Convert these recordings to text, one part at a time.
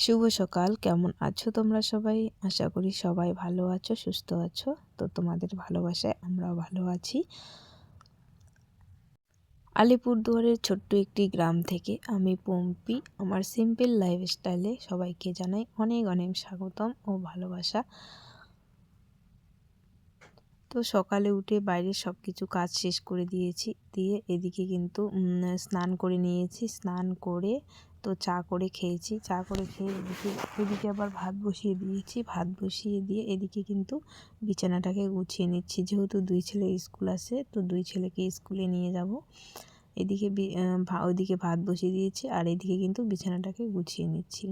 শুভ সকাল। কেমন আছো তোমরা সবাই? আশা করি সবাই ভালো আছো, সুস্থ আছো। তো তোমাদের ভালোবাসায় আমরাও ভালো আছি। আলিপুরদুয়ারের ছোট্ট একটি গ্রাম থেকে আমি পম্পি আমার সিম্পল লাইফস্টাইলে সবাইকে জানাই অনেক অনেক স্বাগতম ও ভালোবাসা। তো সকালে উঠে বাইরের সব কিছু কাজ শেষ করে দিয়েছি, দিয়ে এদিকে কিন্তু স্নান করে নিয়েছি। স্নান করে তো চা করে খেয়েছি। চা করে খেয়ে এদিকে আবার ভাত বসিয়ে দিয়েছি। ভাত বসিয়ে দিয়ে এদিকে কিন্তু বিছানাটাকে গুছিয়ে নিচ্ছি, যেহেতু দুই ছেলে স্কুল আছে, তো দুই ছেলেকে স্কুলে নিয়ে যাব। এদিকে ওইদিকে ভাত বসিয়ে দিয়েছি আর এদিকে কিন্তু বিছানাটাকে গুছিয়ে নিচ্ছি।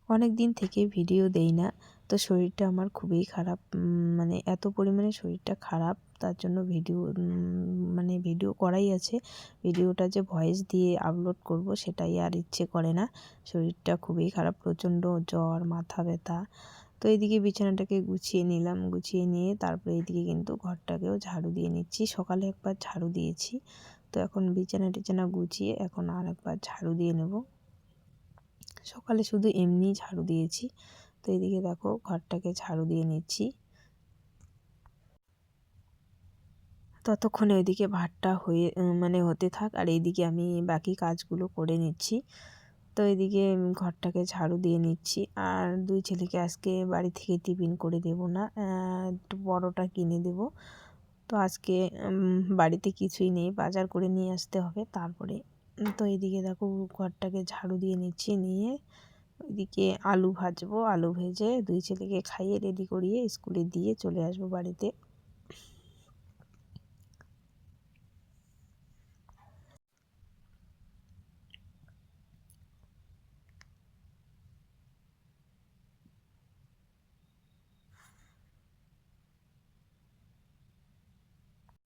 অনেক দিন থেকে ভিডিও দেই না, তো শরীরটা আমার খুবই খারাপ, মানে এত পরিমাণে শরীরটা খারাপ, তার জন্য ভিডিও করাই আছে। ভিডিওটা যে ভয়েস দিয়ে আপলোড করব সেটাই আর ইচ্ছে করে না। শরীরটা খুবই খারাপ, প্রচণ্ড জ্বর, মাথা ব্যথা। তো এইদিকে বিছানাটাকে গুছিয়ে নিলাম, গুছিয়ে নিয়ে তারপরে এইদিকে কিন্তু ঘরটাকেও ঝাড়ু দিয়ে নিচ্ছি। সকালে একবার ঝাড়ু দিয়েছি, তো এখন বিছানা টিছানা গুছিয়ে এখন আর একবার ঝাড়ু দিয়ে নেব। সকালে শুধু এমনি ঝাড়ু দিয়েছি। তো এদিকে দেখো ঘরটাকে ঝাড়ু দিয়ে নিচ্ছি। ততক্ষণে ওইদিকে ভাতটা হতে থাক আর এইদিকে আমি বাকি কাজগুলো করে নিচ্ছি। তো এদিকে ঘরটাকে ঝাড়ু দিয়ে নিচ্ছি। আর দুই ছেলেকে আজকে বাড়ি থেকে টিফিন করে দেব না, একটু পরোটা কিনে দেব। তো আজকে বাড়িতে কিছুই নেই, বাজার করে নিয়ে আসতে হবে তারপরে। তো এদিকে দেখো ঘরটাকে ঝাড়ু দিয়ে নিচ্ছি, নিয়ে ওইদিকে আলু ভাজবো। আলু ভেজে দুই ছেলেকে খাইয়ে রেডি করিয়ে স্কুলে দিয়ে চলে আসবো বাড়িতে।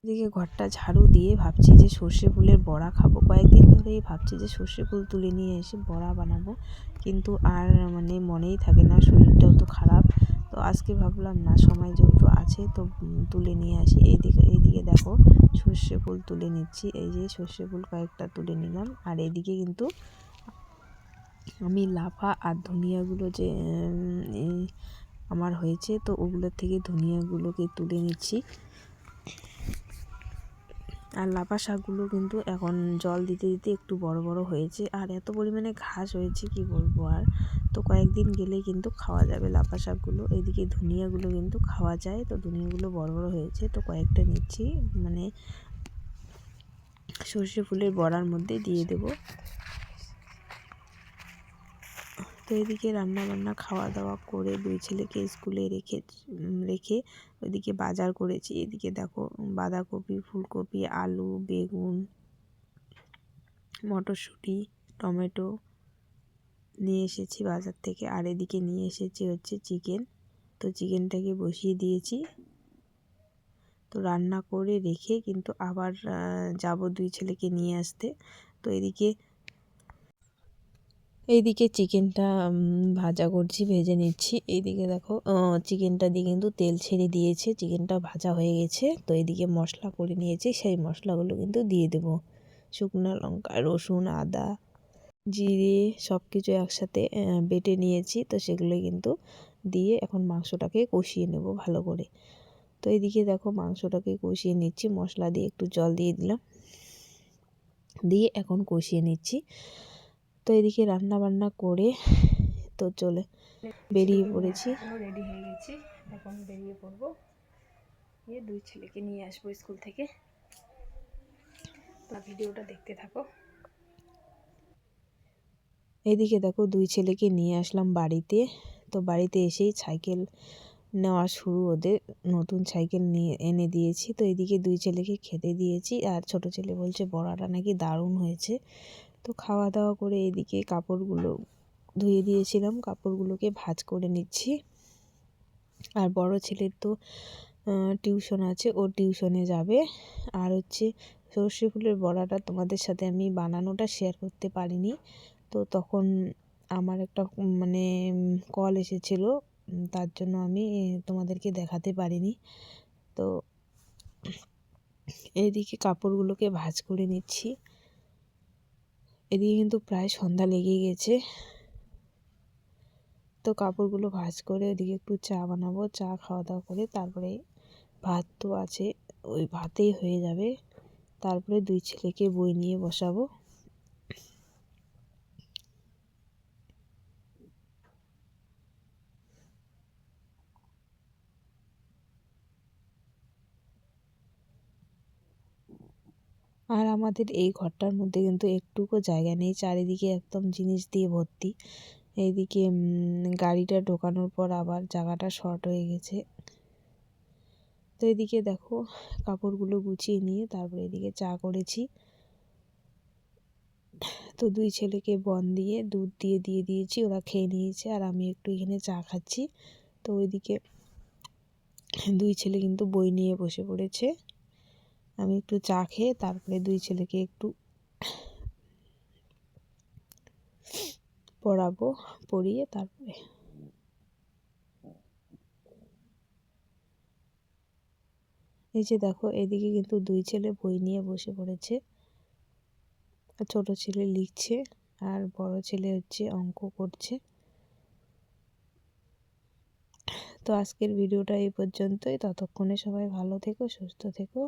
এদিকে ঘরটা ঝাড়ু দিয়ে ভাবছি যে সর্ষে ফুলের বড়া খাবো। কয়েকদিন ধরেই ভাবছি যে সর্ষে ফুল তুলে নিয়ে এসে বড়া বানাবো, কিন্তু আর মনেই থাকে না, শরীরটাও তো খারাপ। তো আজকে ভাবলাম না, সময় যেহেতু আছে তো তুলে নিয়ে আসি। এইদিকে দেখো সর্ষে ফুল তুলে নিচ্ছি। এই যে সর্ষে ফুল কয়েকটা তুলে নিলাম। আর এদিকে কিন্তু আমি লাফা আর ধনিয়াগুলো যে আমার হয়েছে, তো ওগুলোর থেকে ধনিয়াগুলোকে তুলে নিচ্ছি। আর লাফা শাকগুলো কিন্তু এখন জল দিতে দিতে একটু বড় বড় হয়েছে, আর এত পরিমাণে ঘাস হয়েছে কি বলবো আর। তো কয়েকদিন গেলেই কিন্তু খাওয়া যাবে লাফা শাকগুলো। এদিকে ধনিয়াগুলো কিন্তু খাওয়া যায়, তো ধনিয়াগুলো বড় বড় হয়েছে, তো কয়েকটা নিচ্ছি, সর্ষে ফুলের বড়ার মধ্যে দিয়ে দেব। তো এদিকে রান্না খাওয়া দাওয়া করে দুই ছেলেকে স্কুলে রেখে ওইদিকে বাজার করেছি। এদিকে দেখো বাঁধাকপি, ফুলকপি, আলু, বেগুন, মটরশুঁটি, টমেটো নিয়ে এসেছি বাজার থেকে। আর এদিকে নিয়ে এসেছি হচ্ছে চিকেন। তো চিকেনটাকে বসিয়ে দিয়েছি। তো রান্না করে রেখে কিন্তু আবার যাব দুই ছেলেকে নিয়ে আসতে। তো এইদিকে চিকেনটা ভাজা করছি, ভেজে নিচ্ছি। এইদিকে দেখো চিকেনটা দিয়ে কিন্তু তেল ছেড়ে দিয়েছে, চিকেনটা ভাজা হয়ে গেছে। তো এইদিকে মশলা করে নিয়েছি, সেই মশলাগুলো কিন্তু দিয়ে দেব। শুকনো লঙ্কা, রসুন, আদা, জিরে সব কিছু একসাথে বেটে নিয়েছি, তো সেগুলো কিন্তু দিয়ে এখন মাংসটাকে কষিয়ে নেব ভালো করে। তো এদিকে দেখো মাংসটাকে কষিয়ে নিচ্ছি, মশলা দিয়ে একটু জল দিয়ে দিলাম, দিয়ে এখন কষিয়ে নিচ্ছি। তো এদিকে রান্না বান্না করে তো বেরিয়ে পড়েছি, রেডি হয়ে গেছি, এখন বেরিয়ে পড়বো, গিয়ে দুই ছেলেকে নিয়ে আসবো স্কুল থেকে। তো ভিডিওটা দেখতে থাকো। এদিকে দেখো দুই ছেলেকে নিয়ে আসলাম বাড়িতে। তো বাড়িতে এসেই সাইকেল নেওয়া শুরু, ওদের নতুন সাইকেল এনে দিয়েছি। তো এদিকে দুই ছেলেকে খেতে দিয়েছি, আর ছোট ছেলে বলছে বড়াটা নাকি দারুণ হয়েছে। তো খাওয়া দাওয়া করে এদিকে কাপড়গুলো ধুয়ে দিয়েছিলাম, কাপড়গুলোকে ভাঁজ করে নিচ্ছি। আর বড় ছেলের তো টিউশন আছে, ও টিউশনে যাবে। আর হচ্ছে সর্ষে ফুলের বড়াটা তোমাদের সাথে আমি বানানোটা শেয়ার করতে পারিনি, তো তখন আমার একটা কল এসেছিল, তার জন্য আমি তোমাদেরকে দেখাতে পারিনি। তো এইদিকে কাপড়গুলোকে ভাঁজ করে নিচ্ছি। এদিকে কিন্তু প্রায় সন্ধ্যা লেগেই গেছে। তো কাপড়গুলো ভাঁজ করে ওদিকে একটু চা বানাবো, চা খাওয়া দাওয়া করে তারপরে ভাত তো আছে, ওই ভাতেই হয়ে যাবে। তারপরে দুই ছেলেকে বই নিয়ে বসাবো। আর আমাদের এই ঘরটার মধ্যে কিন্তু একটুকু জায়গা নেই, চারিদিকে একদম জিনিস দিয়ে ভর্তি। এইদিকে গাড়িটা ঢোকানোর পর আবার জায়গাটা শর্ট হয়ে গেছে। তো এদিকে দেখো কাপড়গুলো গুছিয়ে নিয়ে তারপরে এদিকে চা করেছি। তো দুই ছেলেকে বন দিয়ে দুধ দিয়ে দিয়েছি, ওরা খেয়ে নিয়েছে আর আমি একটু এখানে চা খাচ্ছি। তো ওইদিকে দুই ছেলে কিন্তু বই নিয়ে বসে পড়েছে। আমি একটু চা খেয়ে তারপরে দুই ছেলেকে একটু পড়াবো, পড়িয়ে তারপরে এই যে দেখো এদিকে কিন্তু দুই ছেলে বই নিয়ে বসে পড়েছে। ছোট ছেলে লিখছে আর বড় ছেলে হচ্ছে অঙ্ক করছে। তো আজকের ভিডিওটা এই পর্যন্তই। ততক্ষণে সবাই ভালো থেকো, সুস্থ থেকো।